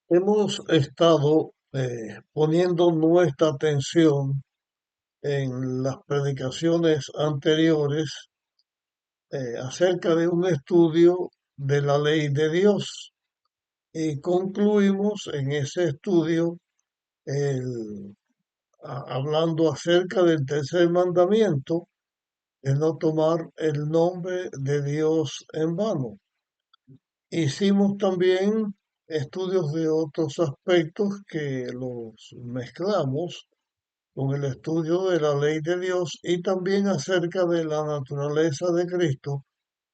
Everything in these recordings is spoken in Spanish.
Hemos estado poniendo nuestra atención en las predicaciones anteriores acerca de un estudio de la ley de Dios y concluimos en ese estudio hablando acerca del tercer mandamiento de no tomar el nombre de Dios en vano. Hicimos también estudios de otros aspectos que los mezclamos con el estudio de la ley de Dios y también acerca de la naturaleza de Cristo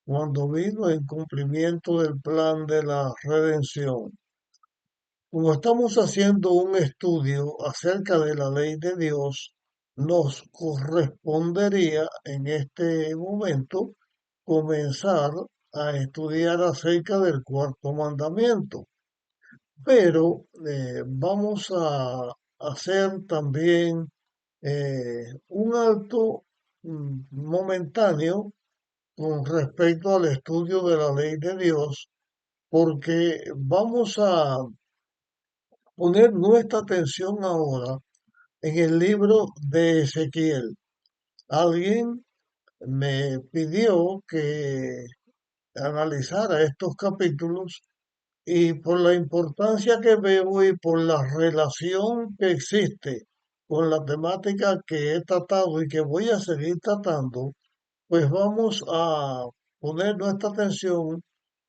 cuando vino en cumplimiento del plan de la redención. Como estamos haciendo un estudio acerca de la ley de Dios, nos correspondería en este momento comenzar a estudiar acerca del cuarto mandamiento. Pero vamos a hacer también un alto momentáneo con respecto al estudio de la ley de Dios, porque vamos a poner nuestra atención ahora en el libro de Ezequiel. Alguien me pidió que analizara estos capítulos y por la importancia que veo y por la relación que existe con la temática que he tratado y que voy a seguir tratando, pues vamos a poner nuestra atención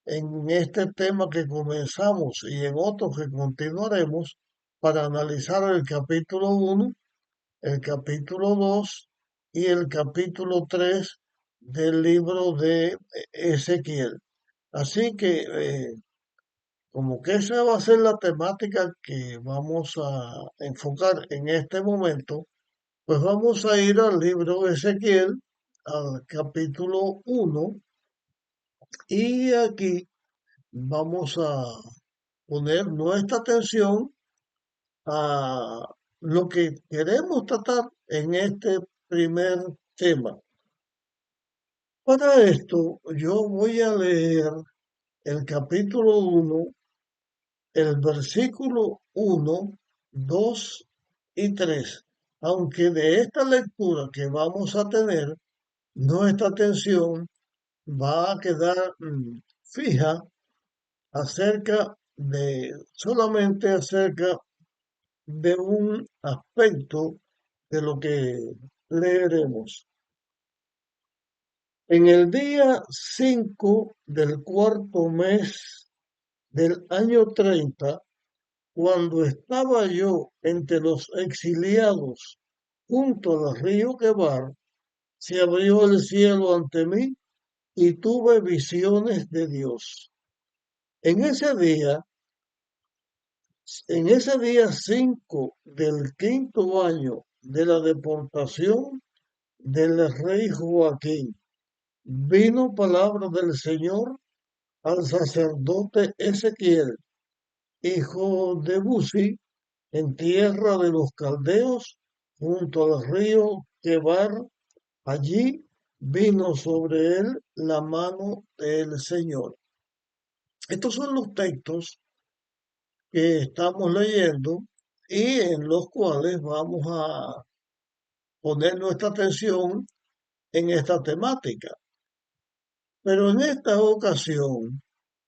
en este tema que comenzamos y en otros que continuaremos para analizar el capítulo 1, el capítulo 2 y el capítulo 3 del libro de Ezequiel. Así que como que esa va a ser la temática que vamos a enfocar en este momento, pues vamos a ir al libro de Ezequiel, al capítulo 1, y aquí vamos a poner nuestra atención a lo que queremos tratar en este primer tema. Para esto, yo voy a leer el capítulo 1, el versículo 1, 2 y 3. Aunque de esta lectura que vamos a tener, nuestra atención va a quedar fija acerca solamente acerca de un aspecto de lo que leeremos. En el día 5 del cuarto mes del año 30, cuando estaba yo entre los exiliados junto al río Quebar, se abrió el cielo ante mí y tuve visiones de Dios. En ese día, en ese día 5 del quinto año de la deportación del rey Joaquín, vino palabra del Señor al sacerdote Ezequiel, hijo de Buzi, en tierra de los caldeos, junto al río Quebar. Allí vino sobre él la mano del Señor. Estos son los textos que estamos leyendo y en los cuales vamos a poner nuestra atención en esta temática. Pero en esta ocasión,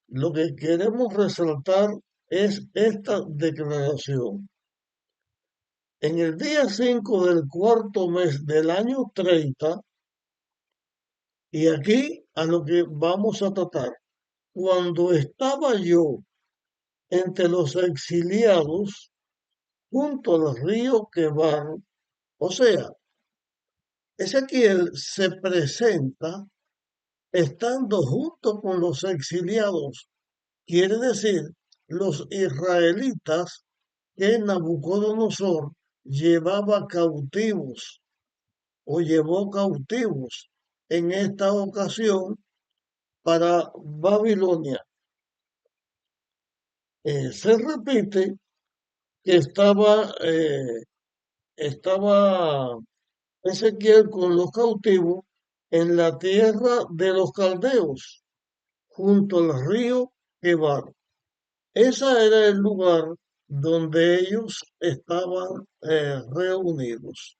lo que queremos resaltar es esta declaración. En el día 5 del cuarto mes del año 30, y aquí a lo que vamos a tratar, cuando estaba yo entre los exiliados junto al río Quebar, o sea, Ezequiel se presenta estando junto con los exiliados, quiere decir los israelitas que Nabucodonosor llevaba cautivos o llevó cautivos en esta ocasión para Babilonia. Se repite que estaba Ezequiel con los cautivos en la tierra de los caldeos, junto al río Quebar. Ese era el lugar donde ellos estaban reunidos.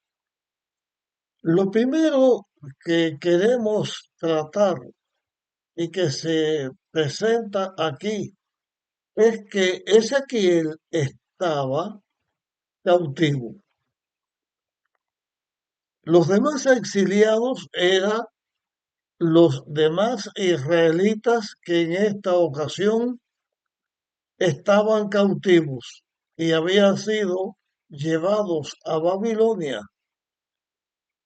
Lo primero que queremos tratar y que se presenta aquí es que Ezequiel estaba cautivo. Los demás exiliados eran los demás israelitas que en esta ocasión estaban cautivos y habían sido llevados a Babilonia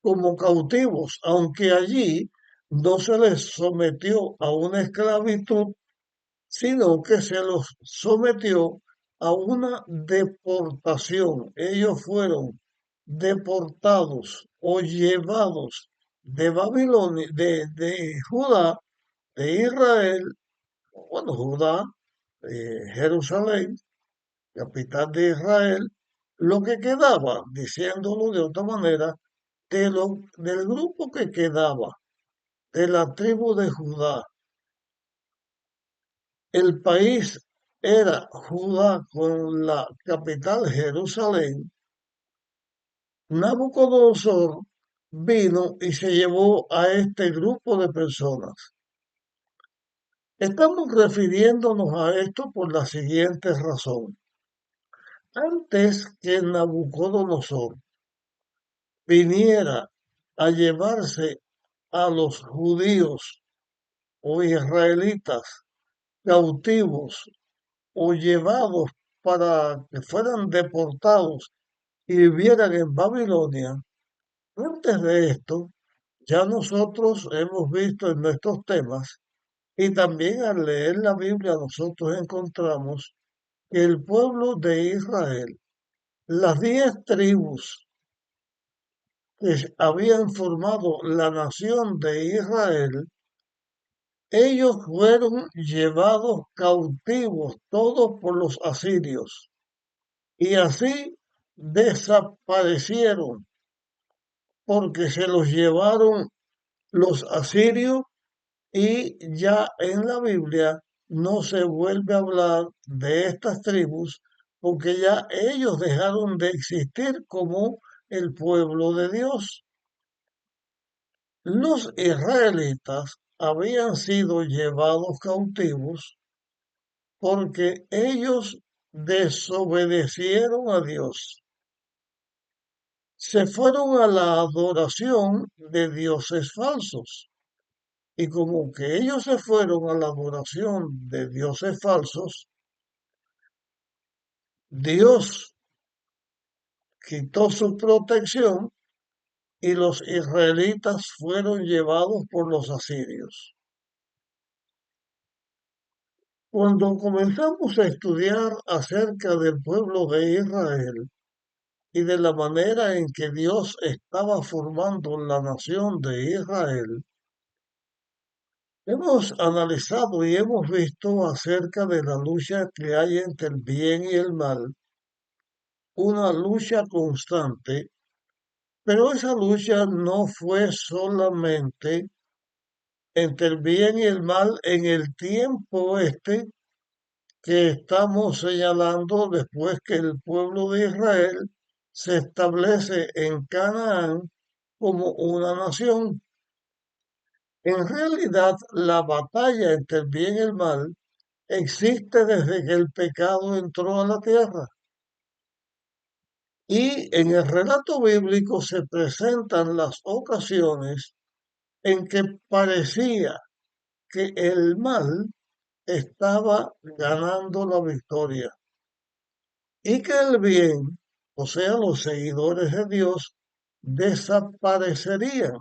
como cautivos, aunque allí no se les sometió a una esclavitud, sino que se los sometió a una deportación. Ellos fueron deportados o llevados de Babilonia, de Judá, de Israel, bueno, Judá, Jerusalén, capital de Israel, lo que quedaba, diciéndolo de otra manera, del grupo que quedaba, de la tribu de Judá. El país era Judá con la capital Jerusalén. Nabucodonosor vino y se llevó a este grupo de personas. Estamos refiriéndonos a esto por la siguiente razón. Antes que Nabucodonosor viniera a llevarse a los judíos o israelitas cautivos o llevados para que fueran deportados y vivieran en Babilonia, antes de esto, ya nosotros hemos visto en nuestros temas y también al leer la Biblia nosotros encontramos que el pueblo de Israel, las 10 tribus que habían formado la nación de Israel, ellos fueron llevados cautivos todos por los asirios y así desaparecieron porque se los llevaron los asirios y ya en la Biblia no se vuelve a hablar de estas tribus porque ya ellos dejaron de existir como el pueblo de Dios. Los israelitas habían sido llevados cautivos porque ellos desobedecieron a Dios. Se fueron a la adoración de dioses falsos. Y como que ellos se fueron a la adoración de dioses falsos, Dios quitó su protección y los israelitas fueron llevados por los asirios. Cuando comenzamos a estudiar acerca del pueblo de Israel y de la manera en que Dios estaba formando la nación de Israel, hemos analizado y hemos visto acerca de la lucha que hay entre el bien y el mal, una lucha constante, pero esa lucha no fue solamente entre el bien y el mal en el tiempo que estamos señalando después que el pueblo de Israel se establece en Canaán como una nación. En realidad, la batalla entre el bien y el mal existe desde que el pecado entró a la tierra. Y en el relato bíblico se presentan las ocasiones en que parecía que el mal estaba ganando la victoria y que el bien, o sea, los seguidores de Dios, desaparecerían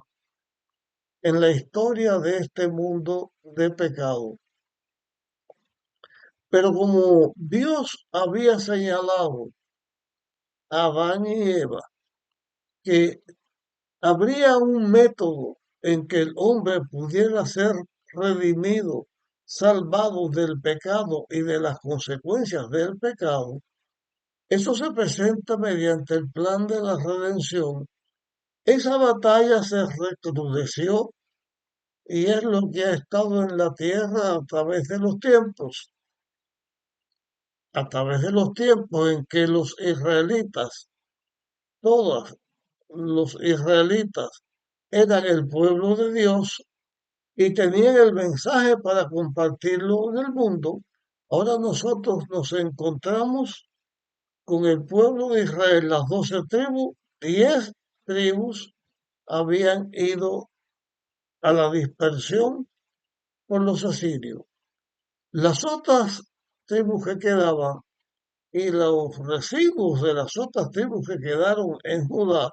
en la historia de este mundo de pecado. Pero como Dios había señalado a Adán y Eva que habría un método en que el hombre pudiera ser redimido, salvado del pecado y de las consecuencias del pecado. Eso se presenta mediante el plan de la redención. Esa batalla se recrudeció y es lo que ha estado en la tierra a través de los tiempos. a través de los tiempos en que los israelitas, todos los israelitas, eran el pueblo de Dios y tenían el mensaje para compartirlo en el mundo, ahora nosotros nos encontramos con el pueblo de Israel, las 12 tribus, 10 tribus habían ido a la dispersión por los asirios. Las otras tribus que quedaban y los residuos de las otras tribus que quedaron en Judá,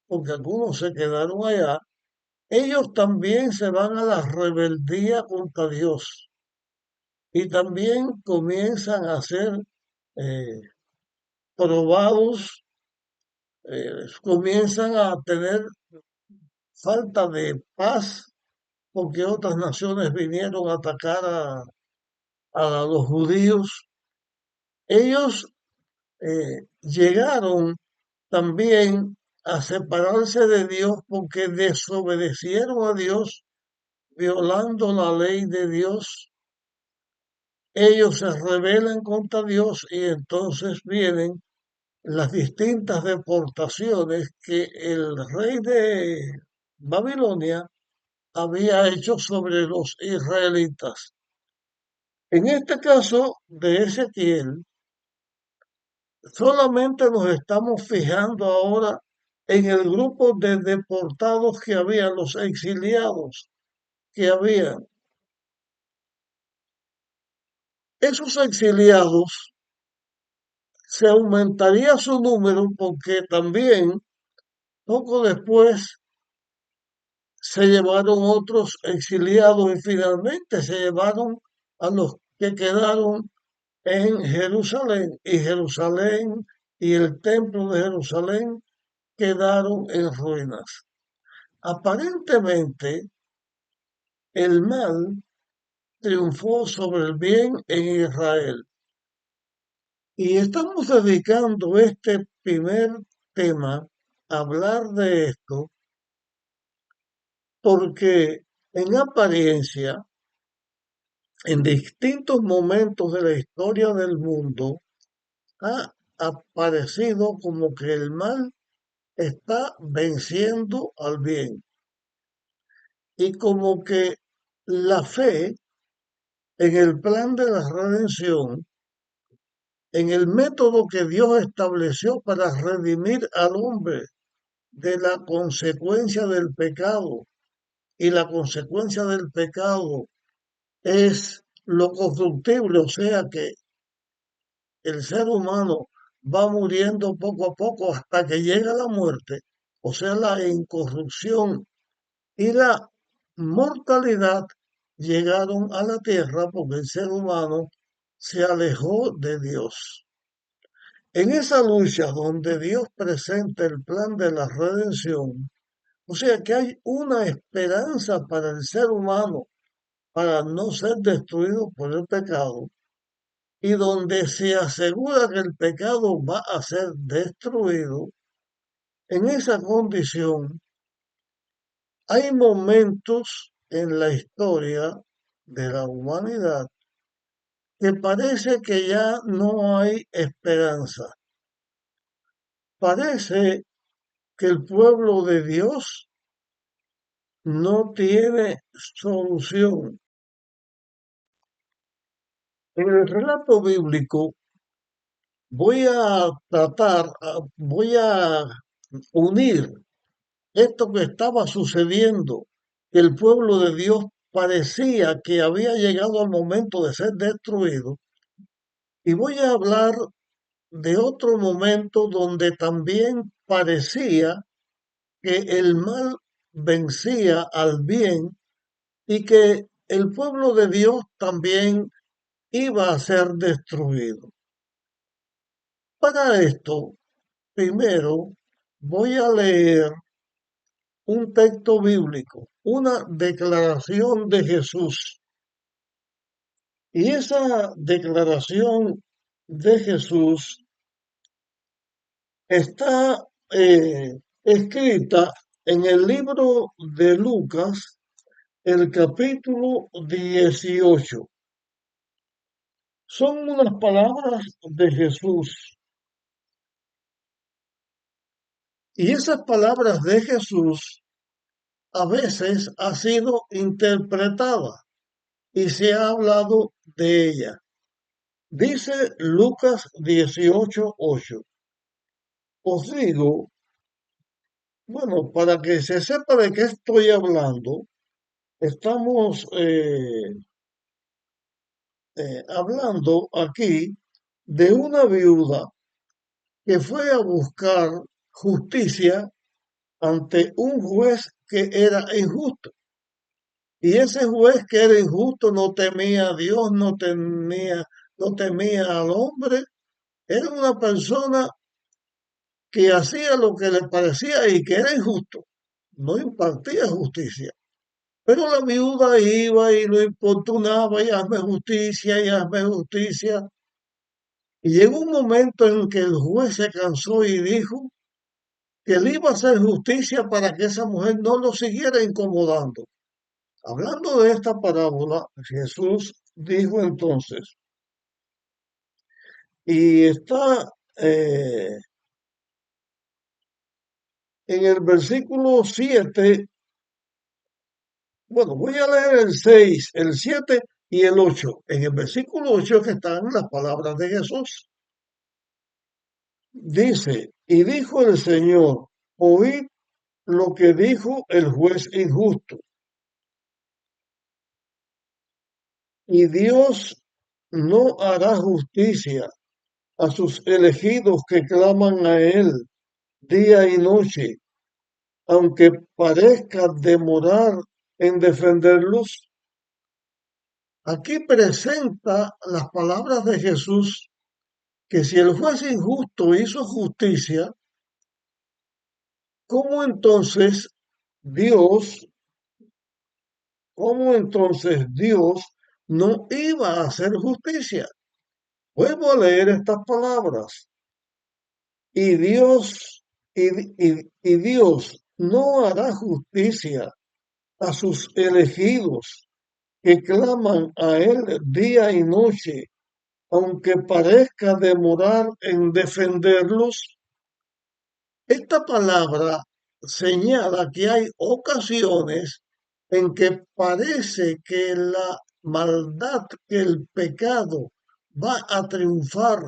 porque algunos se quedaron allá, ellos también se van a la rebeldía contra Dios y también comienzan a ser eh, probados, comienzan a tener falta de paz porque otras naciones vinieron a atacar a los judíos. Ellos llegaron también a separarse de Dios porque desobedecieron a Dios, violando la ley de Dios. Ellos se rebelan contra Dios y entonces vienen las distintas deportaciones que el rey de Babilonia había hecho sobre los israelitas. En este caso de Ezequiel, solamente nos estamos fijando ahora en el grupo de deportados que había, los exiliados que había. Esos exiliados se aumentaría su número porque también poco después se llevaron otros exiliados y finalmente se llevaron a los que quedaron en Jerusalén y Jerusalén y el templo de Jerusalén quedaron en ruinas. Aparentemente, el mal triunfó sobre el bien en Israel. Y estamos dedicando este primer tema a hablar de esto porque en apariencia, en distintos momentos de la historia del mundo, ha aparecido como que el mal está venciendo al bien y como que la fe en el plan de la redención, en el método que Dios estableció para redimir al hombre de la consecuencia del pecado. Y la consecuencia del pecado es lo corruptible, o sea que el ser humano va muriendo poco a poco hasta que llega la muerte, o sea, la incorrupción y la mortalidad llegaron a la tierra porque el ser humano se alejó de Dios. En esa lucha donde Dios presenta el plan de la redención, o sea que hay una esperanza para el ser humano para no ser destruido por el pecado, y donde se asegura que el pecado va a ser destruido, en esa condición hay momentos en la historia de la humanidad que parece que ya no hay esperanza. Parece que el pueblo de Dios no tiene solución. En el relato bíblico voy a unir esto que estaba sucediendo, que el pueblo de Dios parecía que había llegado al momento de ser destruido, y voy a hablar de otro momento donde también parecía que el mal vencía al bien y que el pueblo de Dios también iba a ser destruido. Para esto, primero voy a leer un texto bíblico, una declaración de Jesús. Y esa declaración de Jesús está escrita en el libro de Lucas, el capítulo 18. Son unas palabras de Jesús. Y esas palabras de Jesús a veces ha sido interpretada y se ha hablado de ella. Dice Lucas 18:8. Os digo, bueno, para que se sepa de qué estoy hablando, estamos hablando aquí de una viuda que fue a buscar justicia ante un juez que era injusto. Y ese juez que era injusto no temía a Dios, no temía al hombre, era una persona que hacía lo que le parecía y que era injusto, no impartía justicia. Pero la viuda iba y lo importunaba y hazme justicia y hazme justicia. Y llegó un momento en que el juez se cansó y dijo que le iba a hacer justicia para que esa mujer no lo siguiera incomodando. Hablando de esta parábola, Jesús dijo entonces, y está en el versículo 7. Bueno, voy a leer el 6, el 7 y el 8. En el versículo 8 que están las palabras de Jesús. Dice, y dijo el Señor, oíd lo que dijo el juez injusto. Y Dios no hará justicia a sus elegidos que claman a Él día y noche, aunque parezca demorar en defenderlos. Aquí presenta las palabras de Jesús que si el juez injusto hizo justicia, ¿cómo entonces Dios, cómo entonces Dios no iba a hacer justicia? Vuelvo a leer estas palabras. Y Dios, y Dios no hará justicia a sus elegidos que claman a Él día y noche, aunque parezca demorar en defenderlos. Esta palabra señala que hay ocasiones en que parece que la maldad, que el pecado va a triunfar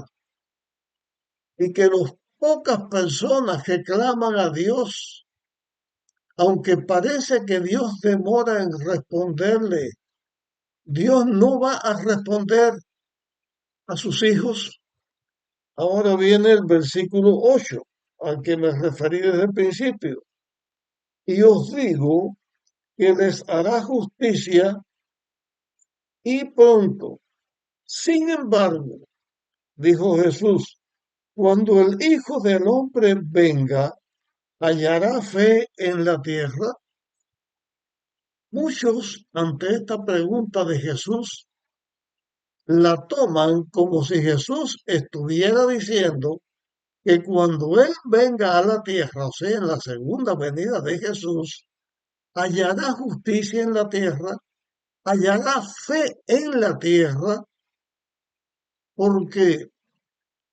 y que las pocas personas que claman a Dios, aunque parece que Dios demora en responderle, Dios no va a responder a sus hijos. Ahora viene el versículo 8 al que me referí desde el principio. Y os digo que les hará justicia y pronto. Sin embargo, dijo Jesús, cuando el Hijo del Hombre venga, ¿hallará fe en la tierra? Muchos, ante esta pregunta de Jesús, la toman como si Jesús estuviera diciendo que cuando Él venga a la tierra, o sea, en la segunda venida de Jesús, hallará justicia en la tierra, hallará fe en la tierra, porque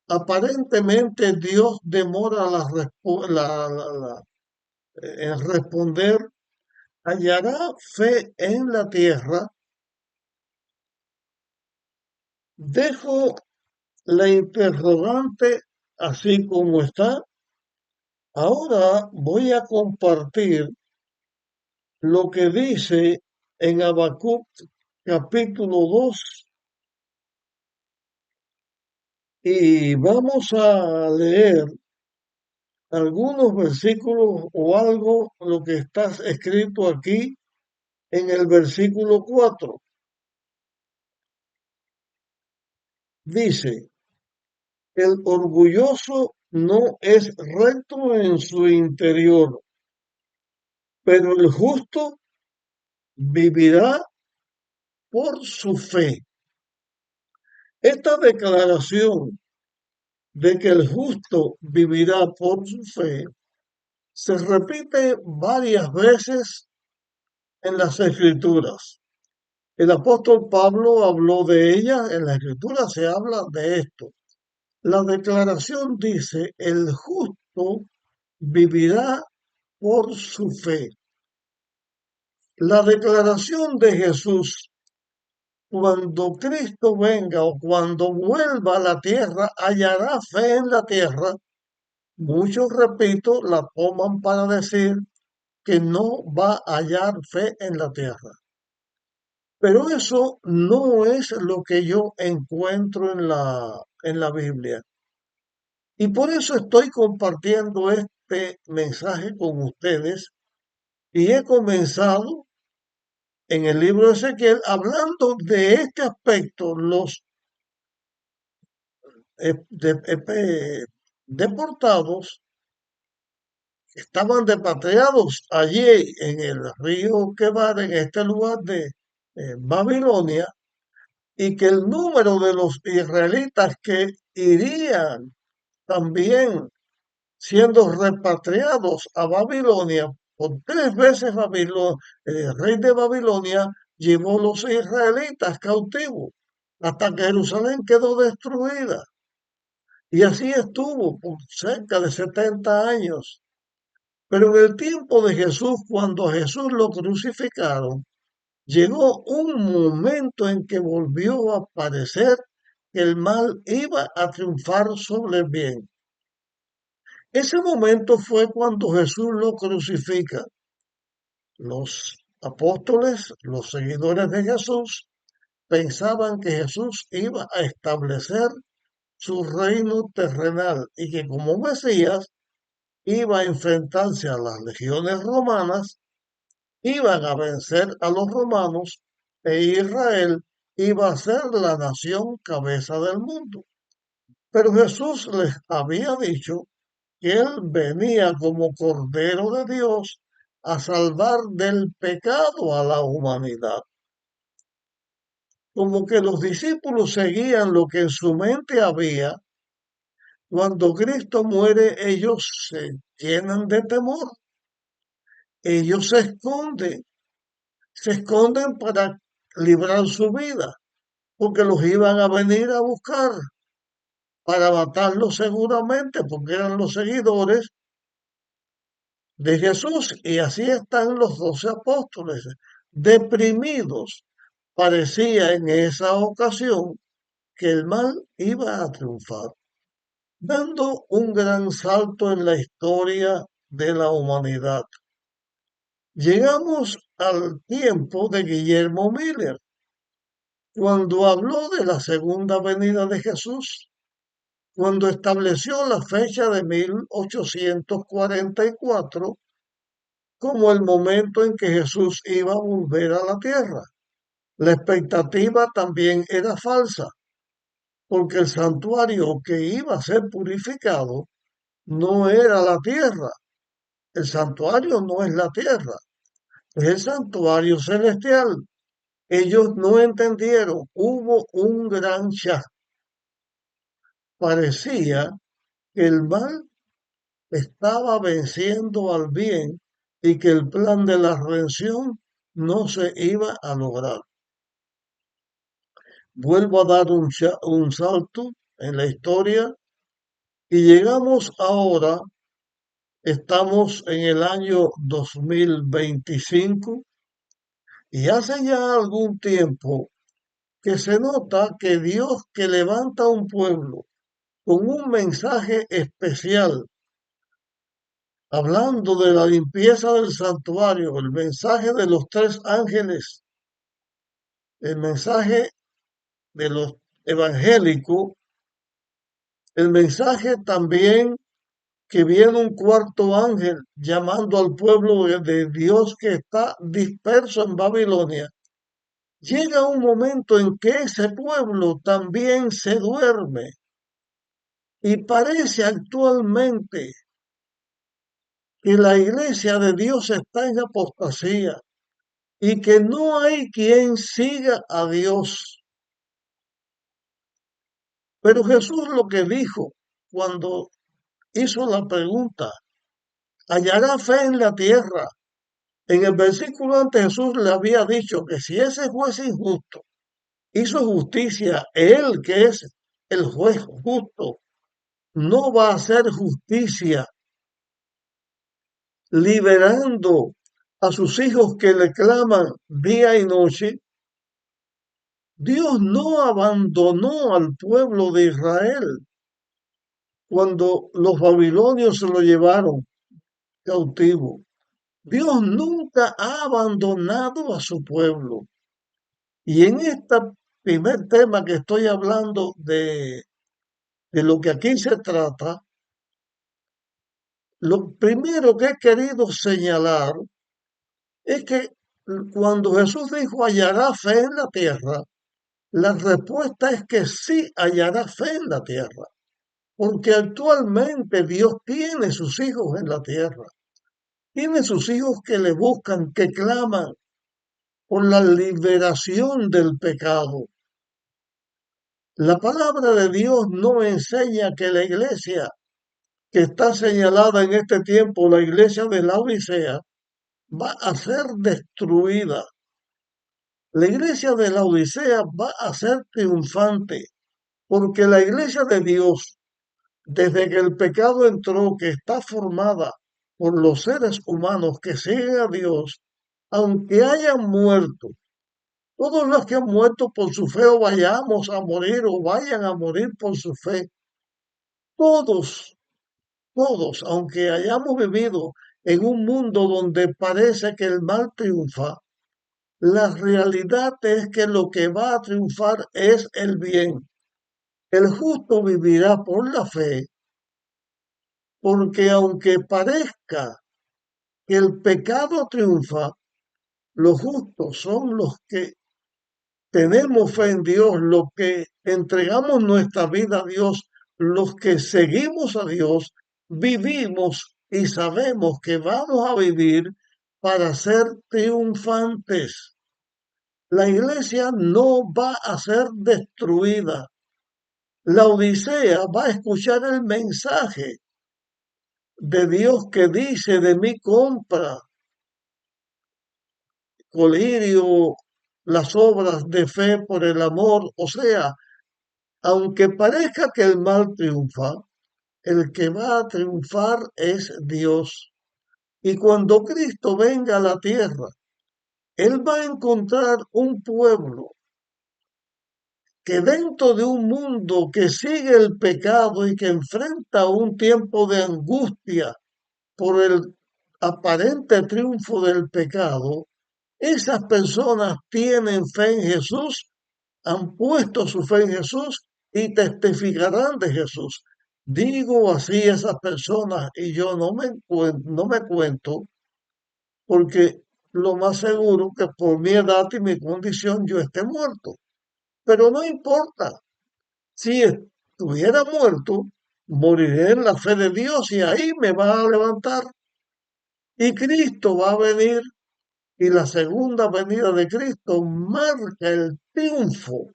aparentemente Dios demora en responder, hallará fe en la tierra. Dejo la interrogante así como está. Ahora voy a compartir lo que dice en Habacuc capítulo 2 y vamos a leer algunos versículos o algo, lo que está escrito aquí en el versículo 4. Dice, el orgulloso no es recto en su interior, pero el justo vivirá por su fe. Esta declaración de que el justo vivirá por su fe se repite varias veces en las escrituras. El apóstol Pablo habló de ella, en la escritura se habla de esto. La declaración dice, el justo vivirá por su fe. La declaración de Jesús, cuando Cristo venga o cuando vuelva a la tierra, hallará fe en la tierra. Muchos, repito, la toman para decir que no va a hallar fe en la tierra. Pero eso no es lo que yo encuentro en la Biblia. Y por eso estoy compartiendo este mensaje con ustedes y he comenzado en el libro de Ezequiel hablando de este aspecto. Los deportados estaban repatriados allí en el río Quebar, en este lugar de Babilonia, y que el número de los israelitas que irían también siendo repatriados a Babilonia, por 3 veces el rey de Babilonia llevó los israelitas cautivos hasta que Jerusalén quedó destruida. Y así estuvo por cerca de 70 años. Pero en el tiempo de Jesús, cuando a Jesús lo crucificaron, llegó un momento en que volvió a parecer que el mal iba a triunfar sobre el bien. Ese momento fue cuando Jesús lo crucifica. Los apóstoles, los seguidores de Jesús, pensaban que Jesús iba a establecer su reino terrenal y que como Mesías iba a enfrentarse a las legiones romanas, iban a vencer a los romanos e Israel iba a ser la nación cabeza del mundo. Pero Jesús les había dicho que él venía como Cordero de Dios a salvar del pecado a la humanidad. Como que los discípulos seguían lo que en su mente había. Cuando Cristo muere, ellos se llenan de temor. Ellos se esconden para librar su vida, porque los iban a venir a buscar para matarlos seguramente, porque eran los seguidores de Jesús. Y así están los 12 apóstoles, deprimidos. Parecía en esa ocasión que el mal iba a triunfar, dando un gran salto en la historia de la humanidad. Llegamos al tiempo de Guillermo Miller, cuando habló de la segunda venida de Jesús, cuando estableció la fecha de 1844 como el momento en que Jesús iba a volver a la tierra. La expectativa también era falsa, porque el santuario que iba a ser purificado no era la tierra. El santuario no es la tierra, es el santuario celestial. Ellos no entendieron, hubo un gran shock. Parecía que el mal estaba venciendo al bien y que el plan de la redención no se iba a lograr. Vuelvo a dar un salto en la historia y llegamos ahora, estamos en el año 2025 y hace ya algún tiempo que se nota que Dios que levanta un pueblo con un mensaje especial, hablando de la limpieza del santuario, el mensaje de los 3 ángeles, el mensaje de los evangélicos, el mensaje también que viene un cuarto ángel llamando al pueblo de Dios que está disperso en Babilonia. Llega un momento en que ese pueblo también se duerme y parece actualmente que la iglesia de Dios está en apostasía y que no hay quien siga a Dios. Pero Jesús lo que dijo cuando hizo la pregunta, ¿hallará fe en la tierra En el versículo antes Jesús le había dicho que si ese juez injusto hizo justicia, él que es el juez justo, no va a hacer justicia liberando a sus hijos que le claman día y noche. Dios no abandonó al pueblo de Israel cuando los babilonios se lo llevaron cautivo. Dios nunca ha abandonado a su pueblo. Y en este primer tema que estoy hablando de lo que aquí se trata, lo primero que he querido señalar es que cuando Jesús dijo hallará fe en la tierra, la respuesta es que sí hallará fe en la tierra, porque actualmente Dios tiene sus hijos en la tierra, tiene sus hijos que le buscan, que claman por la liberación del pecado. La palabra de Dios no enseña que la iglesia que está señalada en este tiempo, la iglesia de la Odisea, va a ser destruida. La iglesia de la Odisea va a ser triunfante, porque la iglesia de Dios, desde que el pecado entró, que está formada por los seres humanos que siguen a Dios, aunque hayan muerto, todos los que han muerto por su fe o vayamos a morir o vayan a morir por su fe, todos, todos, aunque hayamos vivido en un mundo donde parece que el mal triunfa, la realidad es que lo que va a triunfar es el bien. El justo vivirá por la fe, porque aunque parezca que el pecado triunfa, los justos son los que tenemos fe en Dios, los que entregamos nuestra vida a Dios, los que seguimos a Dios, vivimos y sabemos que vamos a vivir para ser triunfantes. La iglesia no va a ser destruida. La Odisea va a escuchar el mensaje de Dios que dice de mi compra, colirio, las obras de fe por el amor. O sea, aunque parezca que el mal triunfa, el que va a triunfar es Dios. Y cuando Cristo venga a la tierra, Él va a encontrar un pueblo que dentro de un mundo que sigue el pecado y que enfrenta un tiempo de angustia por el aparente triunfo del pecado, esas personas tienen fe en Jesús, han puesto su fe en Jesús y testificarán de Jesús. Digo así esas personas y yo no me cuento porque lo más seguro que por mi edad y mi condición yo esté muerto. Pero no importa, si estuviera muerto, moriré en la fe de Dios y ahí me va a levantar. Y Cristo va a venir y la segunda venida de Cristo marca el triunfo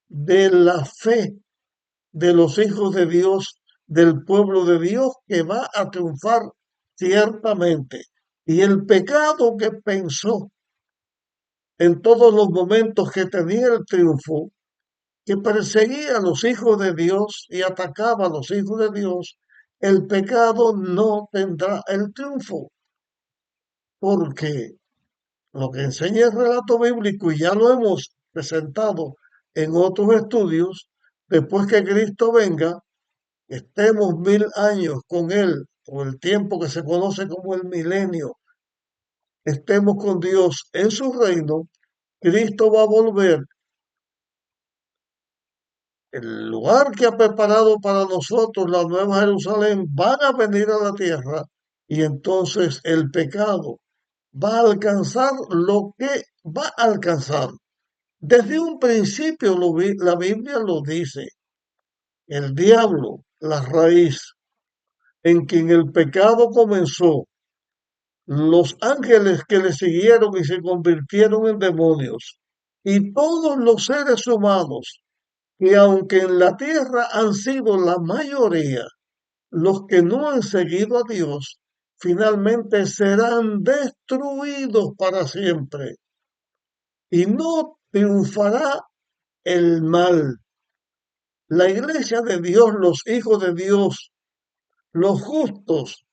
de la fe de los hijos de Dios, del pueblo de Dios que va a triunfar ciertamente. Y el pecado que pensó en todos los momentos que tenía el triunfo, que perseguía a los hijos de Dios y atacaba a los hijos de Dios, el pecado no tendrá el triunfo, porque lo que enseña el relato bíblico, y ya lo hemos presentado en otros estudios, después que Cristo venga, estemos 1000 años con Él, o el tiempo que se conoce como el milenio, estemos con Dios en su reino, Cristo va a volver. El lugar que ha preparado para nosotros la Nueva Jerusalén van a venir a la tierra y entonces el pecado va a alcanzar lo que va a alcanzar. Desde un principio la Biblia lo dice. El diablo, la raíz en quien el pecado comenzó, los ángeles que le siguieron y se convirtieron en demonios, y todos los seres humanos que aunque en la tierra han sido la mayoría los que no han seguido a Dios, finalmente serán destruidos para siempre y no triunfará el mal. La iglesia de Dios, los hijos de Dios, los justos,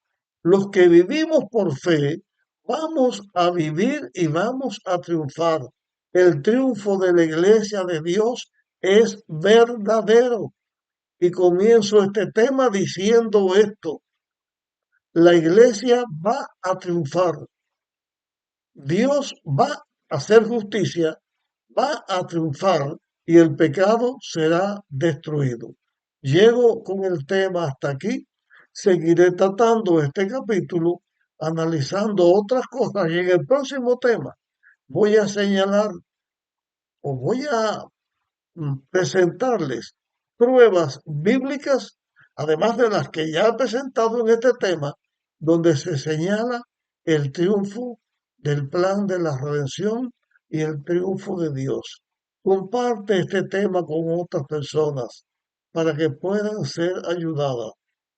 los que vivimos por fe, vamos a vivir y vamos a triunfar. El triunfo de la iglesia de Dios es verdadero. Y comienzo este tema diciendo esto: la iglesia va a triunfar. Dios va a hacer justicia, va a triunfar y el pecado será destruido. Llego con el tema hasta aquí. Seguiré tratando este capítulo, analizando otras cosas y en el próximo tema voy a señalar o voy a presentarles pruebas bíblicas, además de las que ya he presentado en este tema, donde se señala el triunfo del plan de la redención y el triunfo de Dios. Comparte este tema con otras personas para que puedan ser ayudadas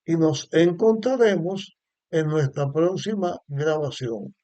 y nos encontraremos en nuestra próxima grabación.